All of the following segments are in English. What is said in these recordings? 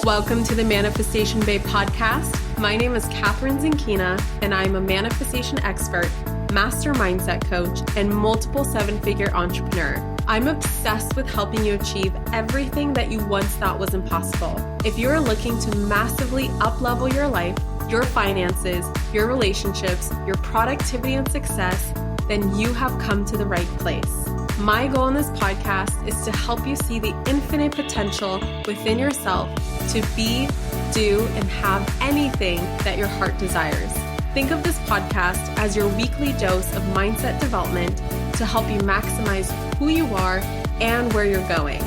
Welcome to the Manifestation Babe podcast. My name is Catherine Zinkina, and I'm a manifestation expert, master mindset coach, and multiple seven-figure entrepreneur. I'm obsessed with helping you achieve everything that you once thought was impossible. If you're looking to massively up-level your life, your finances, your relationships, your productivity and success, then you have come to the right place. My goal in this podcast is to help you see the infinite potential within yourself to be, do, and have anything that your heart desires. Think of this podcast as your weekly dose of mindset development to help you maximize who you are and where you're going.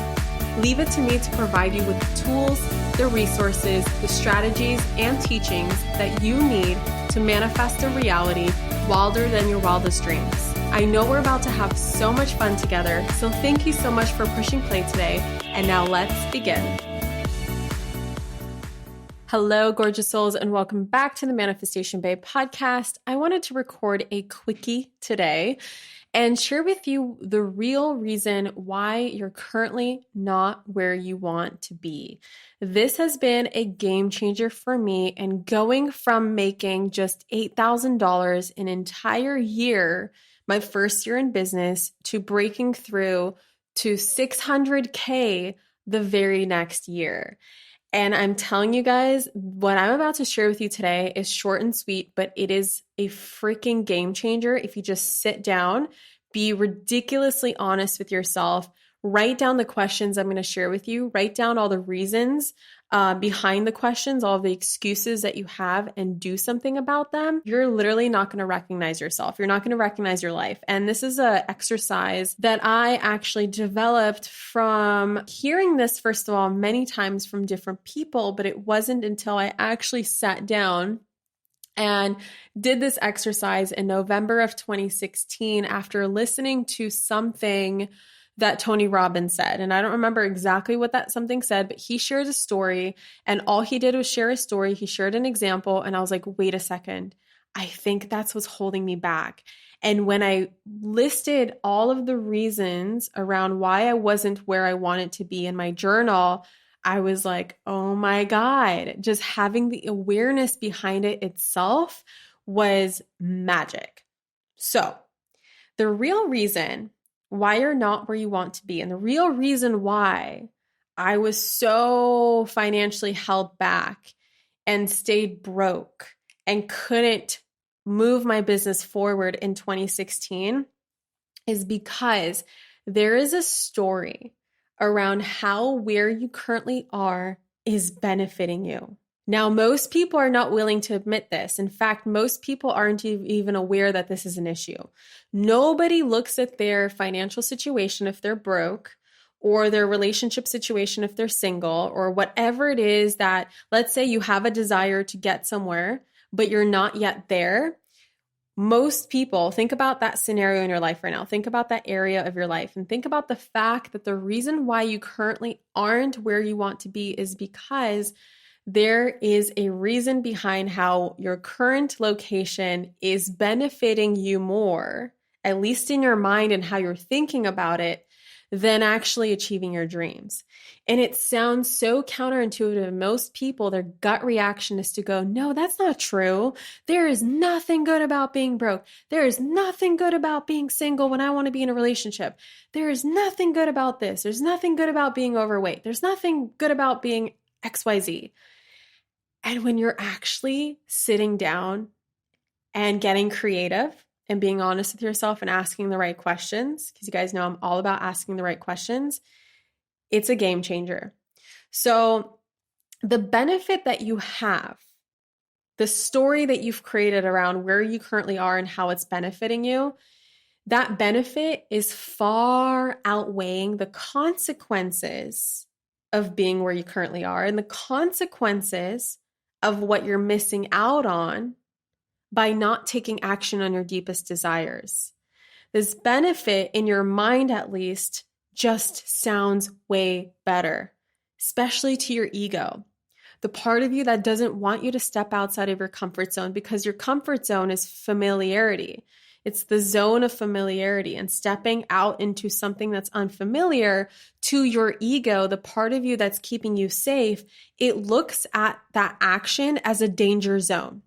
Leave it to me to provide you with the tools, the resources, the strategies, and teachings that you need to manifest a reality wilder than your wildest dreams. I know we're about to have so much fun together, so thank you so much for pushing play today, and now let's begin. Hello, gorgeous souls, and welcome back to the Manifestation Babe podcast. I wanted to record a quickie today and share with you the real reason why you're currently not where you want to be. This has been a game changer for me, and going from making just $8,000 an entire year, my first year in business, to breaking through to $600K the very next year. And I'm telling you guys, what I'm about to share with you today is short and sweet, but it is a freaking game changer if you just sit down, be ridiculously honest with yourself, write down the questions I'm going to share with you, write down all the reasons behind the questions, all the excuses that you have, and do something about them. You're literally not going to recognize yourself. You're not going to recognize your life. And this is an exercise that I actually developed from hearing this, first of all, many times from different people, but it wasn't until I actually sat down and did this exercise in November of 2016 after listening to something that Tony Robbins said. And I don't remember exactly what that something said, but he shared a story, and all he did was share a story. He shared an example, and I was like, wait a second, I think that's what's holding me back. And when I listed all of the reasons around why I wasn't where I wanted to be in my journal, I was like, oh my God, just having the awareness behind it itself was magic. So the real reason why you're not where you want to be, and the real reason why I was so financially held back and stayed broke and couldn't move my business forward in 2016 is because there is a story around how where you currently are is benefiting you. Now, most people are not willing to admit this. In fact, most people aren't even aware that this is an issue. Nobody looks at their financial situation if they're broke, or their relationship situation if they're single, or whatever it is that, let's say you have a desire to get somewhere, but you're not yet there. Most people, think about that scenario in your life right now. Think about that area of your life, and think about the fact that the reason why you currently aren't where you want to be is because there is a reason behind how your current location is benefiting you more, at least in your mind and how you're thinking about it, than actually achieving your dreams. And it sounds so counterintuitive to most people. Their gut reaction is to go, no, that's not true. There is nothing good about being broke. There is nothing good about being single when I want to be in a relationship. There is nothing good about this. There's nothing good about being overweight. There's nothing good about being XYZ. And when you're actually sitting down and getting creative and being honest with yourself and asking the right questions, because you guys know I'm all about asking the right questions, it's a game changer. So the benefit that you have, the story that you've created around where you currently are and how it's benefiting you, that benefit is far outweighing the consequences of being where you currently are and the consequences of what you're missing out on by not taking action on your deepest desires. This benefit, in your mind at least, just sounds way better, especially to your ego. The part of you that doesn't want you to step outside of your comfort zone, because your comfort zone is familiarity. It's the zone of familiarity, and stepping out into something that's unfamiliar to your ego, the part of you that's keeping you safe, it looks at that action as a danger zone.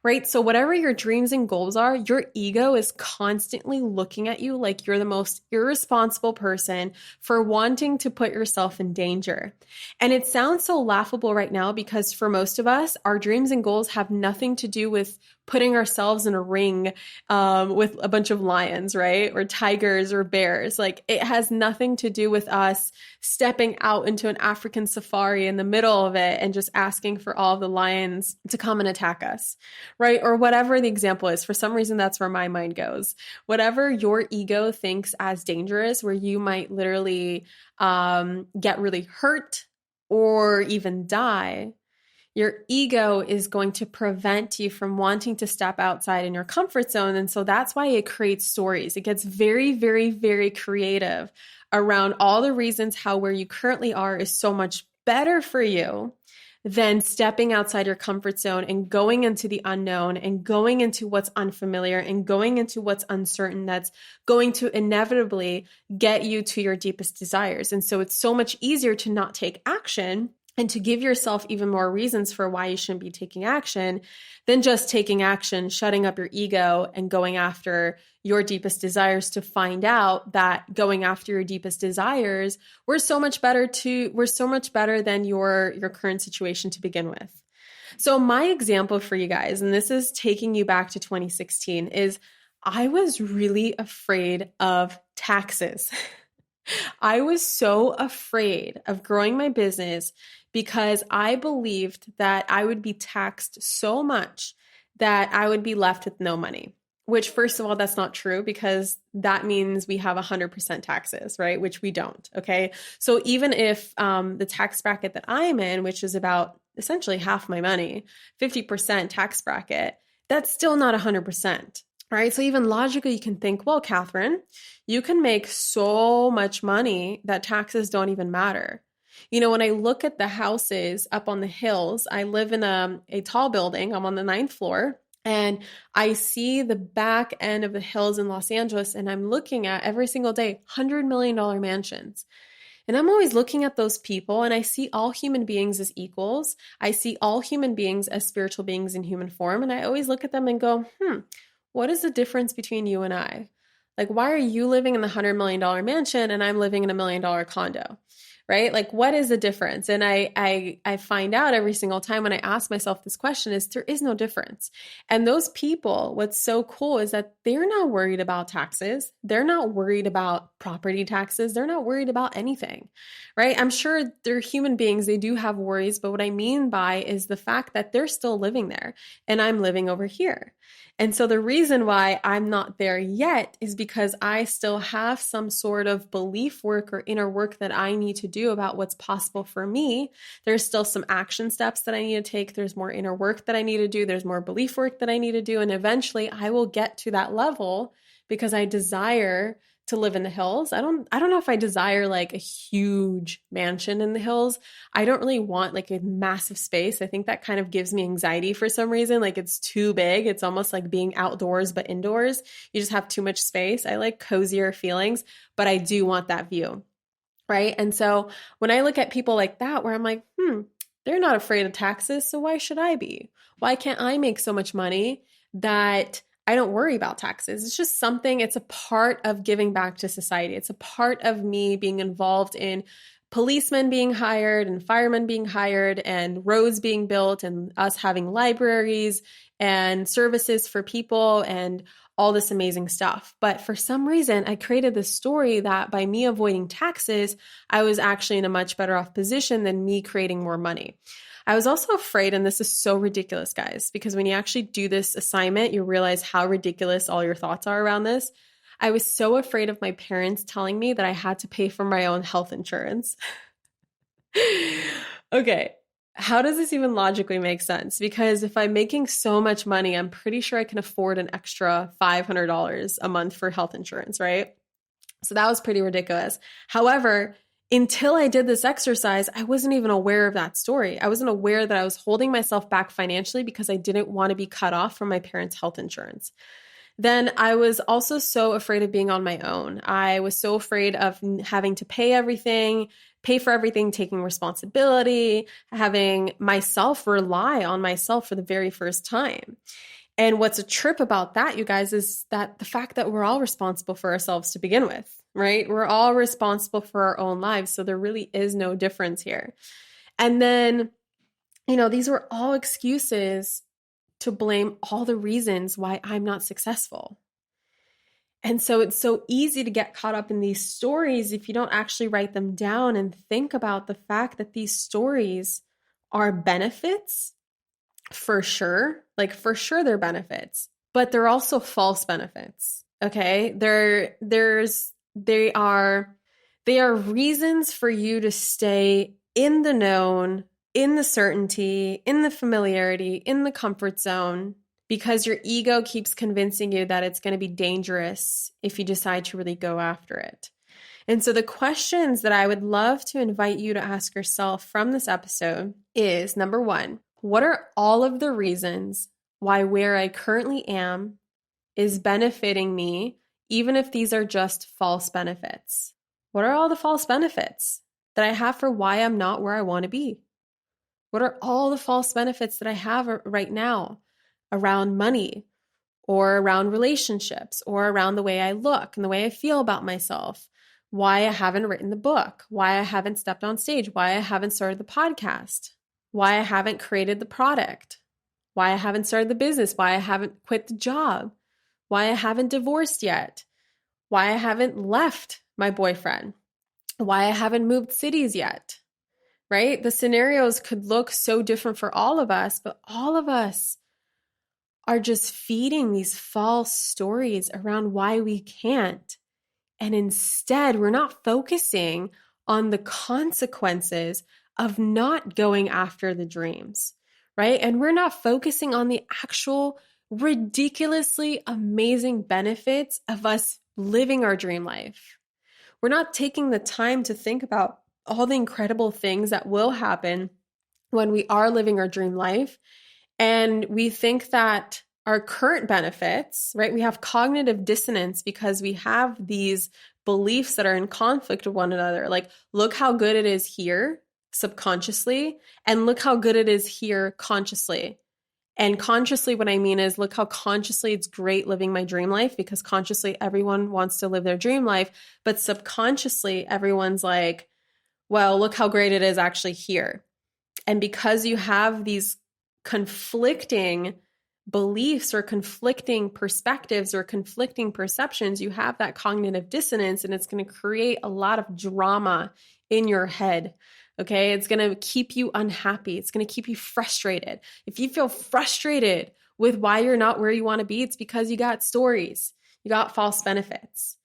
Right? So whatever your dreams and goals are, your ego is constantly looking at you like you're the most irresponsible person for wanting to put yourself in danger. And it sounds so laughable right now because for most of us, our dreams and goals have nothing to do with putting ourselves in a ring with a bunch of lions, right? Or tigers or bears. Like it has nothing to do with us stepping out into an African safari in the middle of it and just asking for all of the lions to come and attack us, right? Or whatever the example is. For some reason, that's where my mind goes. Whatever your ego thinks as dangerous, where you might literally get really hurt or even die, your ego is going to prevent you from wanting to step outside in your comfort zone. And so that's why it creates stories. It gets very, very, very creative around all the reasons how where you currently are is so much better for you than stepping outside your comfort zone and going into the unknown and going into what's unfamiliar and going into what's uncertain that's going to inevitably get you to your deepest desires. And so it's so much easier to not take action and to give yourself even more reasons for why you shouldn't be taking action than just taking action, shutting up your ego and going after your deepest desires, to find out that going after your deepest desires, we're so much better than your current situation to begin with. So my example for you guys, and this is taking you back to 2016, is I was really afraid of taxes. I was so afraid of growing my business because I believed that I would be taxed so much that I would be left with no money. Which, first of all, that's not true because that means we have 100% taxes, right? Which we don't, okay? So even if the tax bracket that I'm in, which is about essentially half my money, 50% tax bracket, that's still not 100%. Right. So even logically, you can think, well, Catherine, you can make so much money that taxes don't even matter. You know, when I look at the houses up on the hills, I live in a tall building. I'm on the 9th floor. And I see the back end of the hills in Los Angeles, and I'm looking at every single day $100 million mansions. And I'm always looking at those people, and I see all human beings as equals. I see all human beings as spiritual beings in human form. And I always look at them and go, what is the difference between you and I? Like, why are you living in the $100 million mansion and I'm living in $1 million condo? Right? Like, what is the difference? And I find out every single time when I ask myself this question is there is no difference. And those people, what's so cool is that they're not worried about taxes. They're not worried about property taxes. They're not worried about anything, right? I'm sure they're human beings. They do have worries, but what I mean by is the fact that they're still living there and I'm living over here. And so the reason why I'm not there yet is because I still have some sort of belief work or inner work that I need to do about what's possible for me. There's still some action steps that I need to take. There's more inner work that I need to do. There's more belief work that I need to do. And eventually I will get to that level because I desire to live in the hills. I don't know if I desire like a huge mansion in the hills. I don't really want like a massive space. I think that kind of gives me anxiety for some reason. Like it's too big. It's almost like being outdoors, but indoors. You just have too much space. I like cozier feelings, but I do want that view. Right. And so when I look at people like that, where I'm like, they're not afraid of taxes. So why should I be? Why can't I make so much money that I don't worry about taxes? It's just something, it's a part of giving back to society. It's a part of me being involved in policemen being hired and firemen being hired and roads being built and us having libraries and services for people and all this amazing stuff. But for some reason, I created this story that by me avoiding taxes, I was actually in a much better off position than me creating more money. I was also afraid, and this is so ridiculous, guys, because when you actually do this assignment, you realize how ridiculous all your thoughts are around this. I was so afraid of my parents telling me that I had to pay for my own health insurance. Okay, how does this even logically make sense? Because if I'm making so much money, I'm pretty sure I can afford an extra $500 a month for health insurance, right? So that was pretty ridiculous. However, until I did this exercise, I wasn't even aware of that story. I wasn't aware that I was holding myself back financially because I didn't want to be cut off from my parents' health insurance. then I was also so afraid of being on my own. I was so afraid of having to pay for everything, taking responsibility, having myself rely on myself for the very first time. And what's a trip about that, you guys, is that the fact that we're all responsible for ourselves to begin with, right? We're all responsible for our own lives. So there really is no difference here. And then, these were all excuses to blame all the reasons why I'm not successful. And so it's so easy to get caught up in these stories if you don't actually write them down and think about the fact that these stories are benefits. For sure. Like for sure they're benefits, but they're also false benefits. Okay? They are reasons for you to stay in the known, in the certainty, in the familiarity, in the comfort zone, because your ego keeps convincing you that it's going to be dangerous if you decide to really go after it. And so the questions that I would love to invite you to ask yourself from this episode is, number one, what are all of the reasons why where I currently am is benefiting me, even if these are just false benefits? What are all the false benefits that I have for why I'm not where I want to be? What are all the false benefits that I have right now around money or around relationships or around the way I look and the way I feel about myself? Why I haven't written the book, why I haven't stepped on stage, why I haven't started the podcast, why I haven't created the product, why I haven't started the business, why I haven't quit the job, why I haven't divorced yet, why I haven't left my boyfriend, why I haven't moved cities yet, right? The scenarios could look so different for all of us, but all of us are just feeding these false stories around why we can't. And instead, we're not focusing on the consequences of not going after the dreams, right? And we're not focusing on the actual ridiculously amazing benefits of us living our dream life. We're not taking the time to think about all the incredible things that will happen when we are living our dream life. And we think that our current benefits, right? We have cognitive dissonance because we have these beliefs that are in conflict with one another. Like, look how good it is here subconsciously, and look how good it is here consciously. And consciously, what I mean is, look how consciously it's great living my dream life, because consciously everyone wants to live their dream life. But subconsciously, everyone's like, well, look how great it is actually here. And because you have these conflicting beliefs or conflicting perspectives or conflicting perceptions, you have that cognitive dissonance, and it's going to create a lot of drama in your head. Okay. It's going to keep you unhappy. It's going to keep you frustrated. If you feel frustrated with why you're not where you want to be, it's because you got stories, you got false benefits.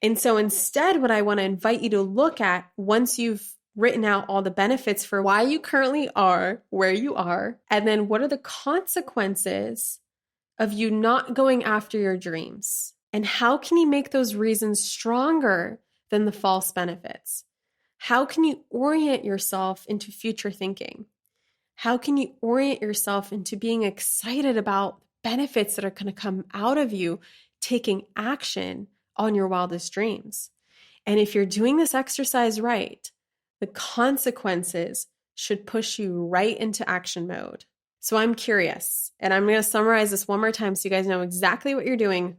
And so instead, what I want to invite you to look at, once you've written out all the benefits for why you currently are where you are, and then what are the consequences of you not going after your dreams? And how can you make those reasons stronger than the false benefits? How can you orient yourself into future thinking? How can you orient yourself into being excited about benefits that are going to come out of you taking action on your wildest dreams? And if you're doing this exercise right, the consequences should push you right into action mode. So I'm curious, and I'm going to summarize this one more time so you guys know exactly what you're doing.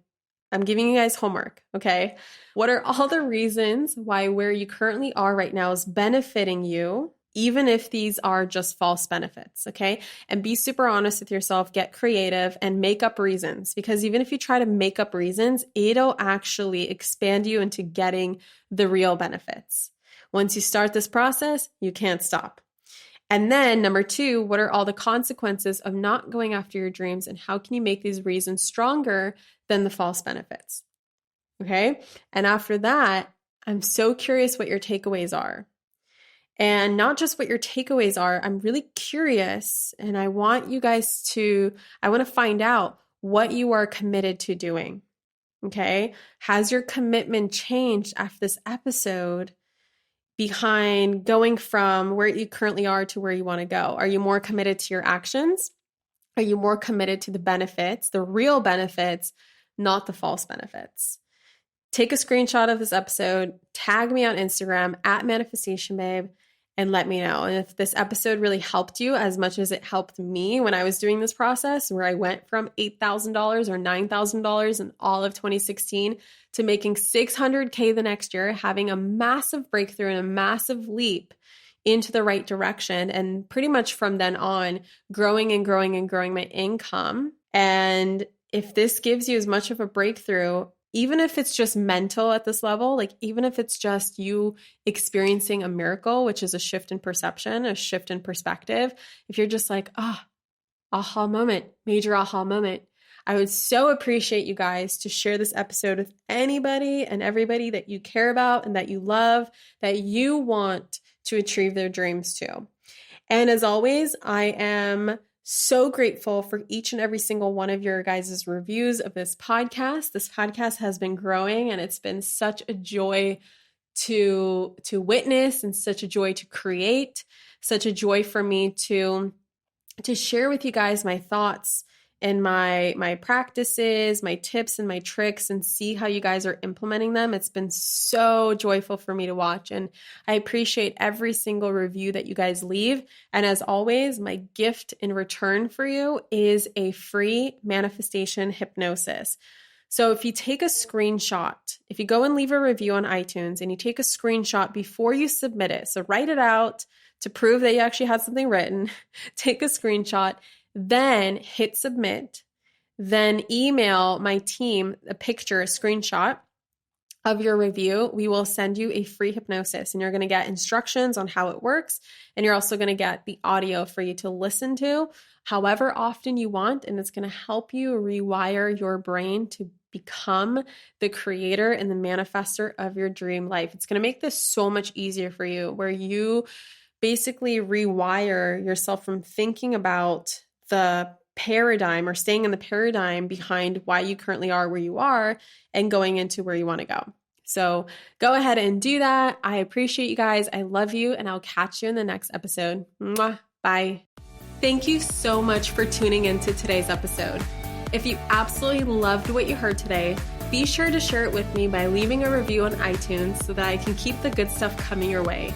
I'm giving you guys homework, okay? What are all the reasons why where you currently are right now is benefiting you, even if these are just false benefits, okay? And be super honest with yourself, get creative, and make up reasons, because even if you try to make up reasons, it'll actually expand you into getting the real benefits. Once you start this process, you can't stop. And then number two, what are all the consequences of not going after your dreams, and how can you make these reasons stronger than the false benefits? Okay. And after that, I'm so curious what your takeaways are. And not just what your takeaways are, I'm really curious, and I want to find out what you are committed to doing. Okay. Has your commitment changed after this episode behind going from where you currently are to where you want to go? Are you more committed to your actions? Are you more committed to the benefits, the real benefits, not the false benefits. Take a screenshot of this episode, tag me on Instagram at manifestationbabe, and let me know. And if this episode really helped you as much as it helped me when I was doing this process, where I went from $8,000 or $9,000 in all of 2016 to making $600K the next year, having a massive breakthrough and a massive leap into the right direction. And pretty much from then on, growing and growing and growing my income. And if this gives you as much of a breakthrough, even if it's just mental at this level, like even if it's just you experiencing a miracle, which is a shift in perception, a shift in perspective, if you're just like, aha moment, major aha moment, I would so appreciate you guys to share this episode with anybody and everybody that you care about and that you love, that you want to achieve their dreams too. And as always, I am so grateful for each and every single one of your guys' reviews of this podcast. This podcast has been growing, and it's been such a joy to witness and such a joy to create, such a joy for me to share with you guys my thoughts and my practices, my tips and my tricks, and see how you guys are implementing them. It's been so joyful for me to watch, and I appreciate every single review that you guys leave. And as always, my gift in return for you is a free manifestation hypnosis. So if you take a screenshot, if you go and leave a review on iTunes and you take a screenshot before you submit it, so write it out to prove that you actually had something written, take a screenshot, then hit submit, then email my team a picture, a screenshot of your review. We will send you a free hypnosis, and you're going to get instructions on how it works. And you're also going to get the audio for you to listen to however often you want. And it's going to help you rewire your brain to become the creator and the manifester of your dream life. It's going to make this so much easier for you, where you basically rewire yourself from thinking about the paradigm or staying in the paradigm behind why you currently are where you are and going into where you want to go. So go ahead and do that. I appreciate you guys. I love you, and I'll catch you in the next episode. Mwah. Bye. Thank you so much for tuning into today's episode. If you absolutely loved what you heard today, be sure to share it with me by leaving a review on iTunes so that I can keep the good stuff coming your way.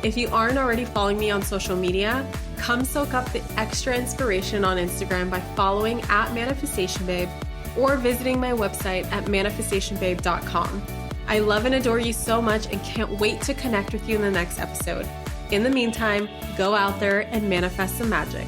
If you aren't already following me on social media, come soak up the extra inspiration on Instagram by following at manifestationbabe or visiting my website at manifestationbabe.com. I love and adore you so much and can't wait to connect with you in the next episode. In the meantime, go out there and manifest some magic.